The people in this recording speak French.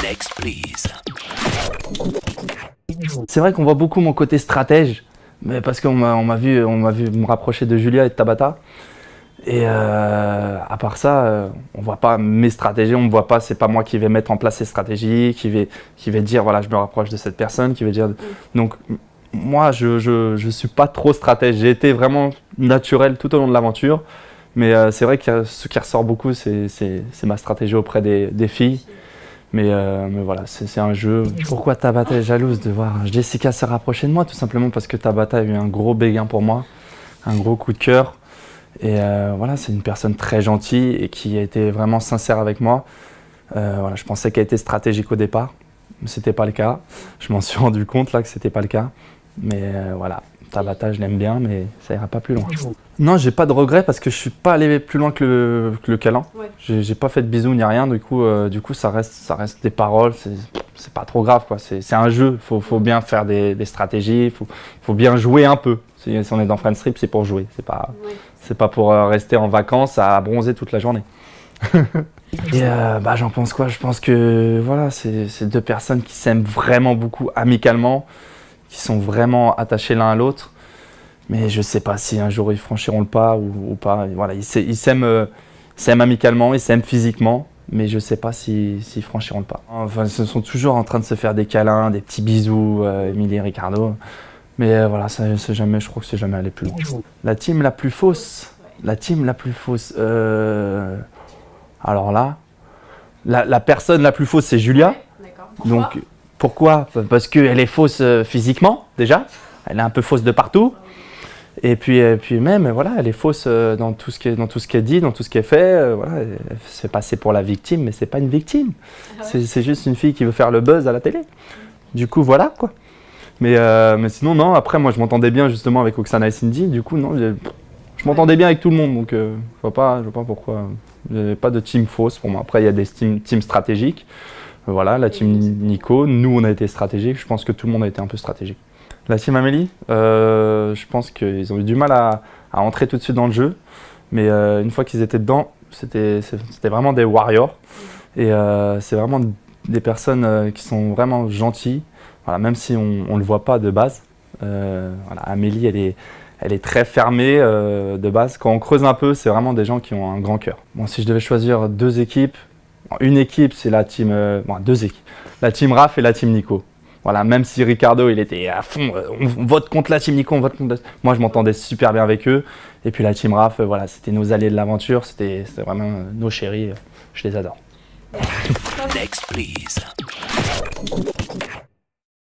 Next, please. C'est vrai qu'on voit beaucoup mon côté stratège, mais parce qu'on m'a vu me rapprocher de Julia et de Tabata. Et à part ça, on voit pas mes stratégies, on me voit pas, c'est pas moi qui vais mettre en place ces stratégies, qui vais dire voilà, je me rapproche de cette personne, qui vais dire. Donc moi, je suis pas trop stratège. J'ai été vraiment naturel tout au long de l'aventure, mais c'est vrai que ce qui ressort beaucoup, c'est ma stratégie auprès des filles. Mais voilà, c'est un jeu. Pourquoi Tabata est jalouse de voir Jessica se rapprocher de moi? Tout simplement parce que Tabata a eu un gros béguin pour moi, un gros coup de cœur. Et voilà, c'est une personne très gentille et qui a été vraiment sincère avec moi. Voilà, je pensais qu'elle était stratégique au départ, mais c'était pas le cas. Je m'en suis rendu compte là que c'était pas le cas. Mais voilà, Tabata, je l'aime bien, mais ça ira pas plus loin. Non, j'ai pas de regrets parce que je suis pas allé plus loin que le câlin. Ouais. J'ai pas fait de bisous ni rien. Du coup, ça reste des paroles. C'est pas trop grave, quoi. C'est un jeu. Faut bien faire des stratégies. Faut bien jouer un peu. Si on est dans Friends Trip, c'est pour jouer. C'est pas pour rester en vacances à bronzer toute la journée. Et j'en pense quoi? Je pense que voilà, c'est deux personnes qui s'aiment vraiment beaucoup amicalement, qui sont vraiment attachés l'un à l'autre. Mais je sais pas si un jour ils franchiront le pas ou pas. Voilà, ils s'aiment amicalement, ils s'aiment physiquement, mais je sais pas s'ils franchiront le pas. Enfin, ils sont toujours en train de se faire des câlins, des petits bisous, Émilie et Ricardo. Mais voilà, je crois que c'est jamais allé plus loin. La team la plus fausse. Alors là, la personne la plus fausse, c'est Julia. Donc pourquoi? Parce qu'elle est fausse physiquement déjà. Elle est un peu fausse de partout. Et puis même, voilà, elle est fausse dans tout ce qu'elle dit, dans tout ce qu'elle fait. Voilà, elle se fait passer pour la victime, mais c'est pas une victime. Ah ouais. C'est juste une fille qui veut faire le buzz à la télé. Du coup, voilà quoi. Mais sinon, non. Après, moi, je m'entendais bien justement avec Oksana et Cindy. Du coup, non, je m'entendais bien avec tout le monde. Donc, je vois pas pourquoi. Il n'y avait pas de team fausse pour moi. Après, il y a des teams stratégiques. Voilà, la team Nico. Nous, on a été stratégiques. Je pense que tout le monde a été un peu stratégique. La team Amélie, je pense qu'ils ont eu du mal à entrer tout de suite dans le jeu. Mais une fois qu'ils étaient dedans, c'était vraiment des warriors. Et c'est vraiment des personnes qui sont vraiment gentilles. Voilà, même si on ne le voit pas de base. Voilà, Amélie, elle est très fermée de base. Quand on creuse un peu, c'est vraiment des gens qui ont un grand cœur. Bon, si je devais choisir deux équipes, une équipe, c'est la team... deux équipes. La team Raph et la team Nico. Voilà, même si Ricardo, il était à fond, on vote contre la team Nico, on vote contre la... Moi, je m'entendais super bien avec eux. Et puis la team Raph, voilà, c'était nos alliés de l'aventure, c'était vraiment nos chéris, je les adore. Next, please.